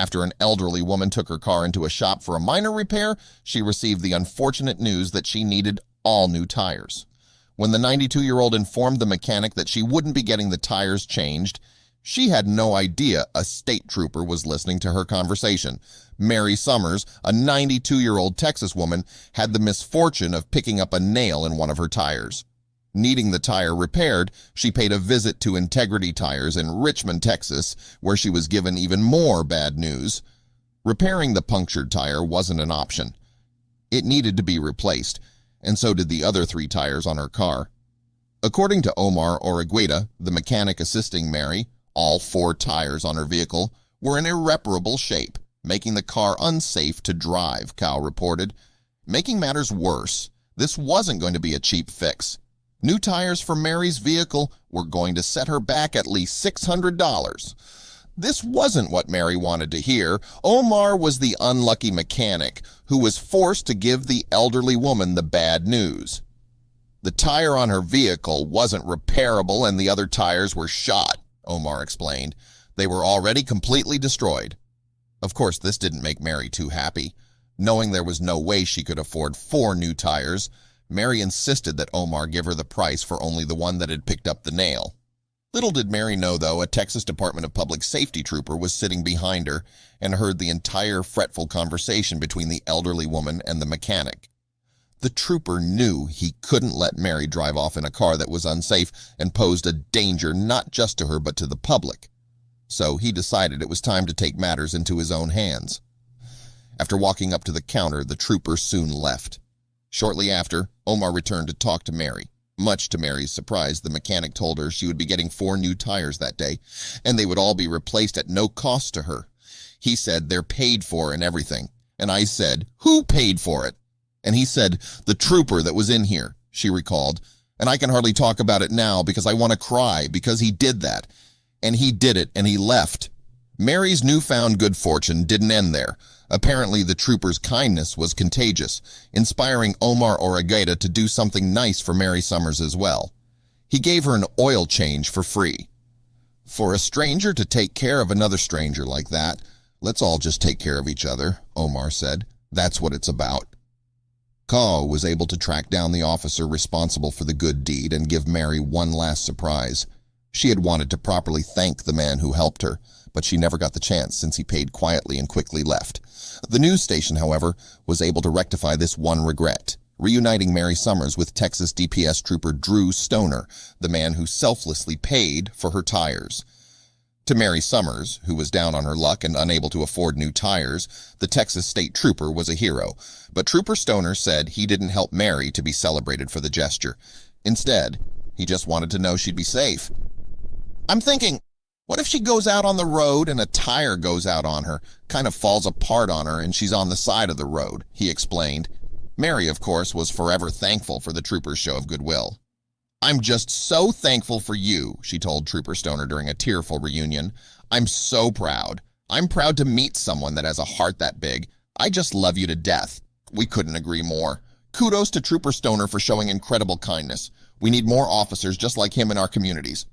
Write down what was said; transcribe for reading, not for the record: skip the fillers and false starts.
After an elderly woman took her car into a shop for a minor repair, she received the unfortunate news that she needed all new tires. When the 92-year-old informed the mechanic that she wouldn't be getting the tires changed, she had no idea a state trooper was listening to her conversation. Mary Summers, a 92-year-old Texas woman, had the misfortune of picking up a nail in one of her tires. Needing the tire repaired, she paid a visit to Integrity Tires in Richmond, Texas, where she was given even more bad news. Repairing the punctured tire wasn't an option. It needed to be replaced, and so did the other 3 tires on her car. According to Omar Oregueta, the mechanic assisting Mary, all 4 tires on her vehicle were in irreparable shape, making the car unsafe to drive, Cal reported. Making matters worse, this wasn't going to be a cheap fix. New tires for Mary's vehicle were going to set her back at least $600. This wasn't what Mary wanted to hear. Omar was the unlucky mechanic who was forced to give the elderly woman the bad news. The tire on her vehicle wasn't repairable and the other tires were shot, Omar explained. They were already completely destroyed. Of course, this didn't make Mary too happy. Knowing there was no way she could afford 4 new tires, Mary insisted that Omar give her the price for only the one that had picked up the nail. Little did Mary know, though, a Texas Department of Public Safety trooper was sitting behind her and heard the entire fretful conversation between the elderly woman and the mechanic. The trooper knew he couldn't let Mary drive off in a car that was unsafe and posed a danger not just to her but to the public. So he decided it was time to take matters into his own hands. After walking up to the counter, the trooper soon left. Shortly after, Omar returned to talk to Mary. Much to Mary's surprise, the mechanic told her she would be getting 4 new tires that day, and they would all be replaced at no cost to her. He said, "They're paid for and everything." And I said, "Who paid for it?" And he said, "The trooper that was in here," she recalled. "And I can hardly talk about it now because I want to cry because he did that. And he did it and he left." Mary's newfound good fortune didn't end there. Apparently, the trooper's kindness was contagious, inspiring Omar Oregueta to do something nice for Mary Summers as well. He gave her an oil change for free. For a stranger to take care of another stranger like that, let's all just take care of each other, Omar said. That's what it's about. Kao was able to track down the officer responsible for the good deed and give Mary one last surprise. She had wanted to properly thank the man who helped her, but she never got the chance since he paid quietly and quickly left. The news station, however, was able to rectify this one regret, reuniting Mary Summers with Texas DPS trooper Drew Stoner, the man who selflessly paid for her tires. To Mary Summers, who was down on her luck and unable to afford new tires, the Texas state trooper was a hero, but Trooper Stoner said he didn't help Mary to be celebrated for the gesture. Instead, he just wanted to know she'd be safe. "I'm thinking, what if she goes out on the road and a tire goes out on her, kind of falls apart on her, and she's on the side of the road," he explained. Mary, of course, was forever thankful for the trooper's show of goodwill. "I'm just so thankful for you," she told Trooper Stoner during a tearful reunion. "I'm so proud. I'm proud to meet someone that has a heart that big. I just love you to death." We couldn't agree more. Kudos to Trooper Stoner for showing incredible kindness. We need more officers just like him in our communities.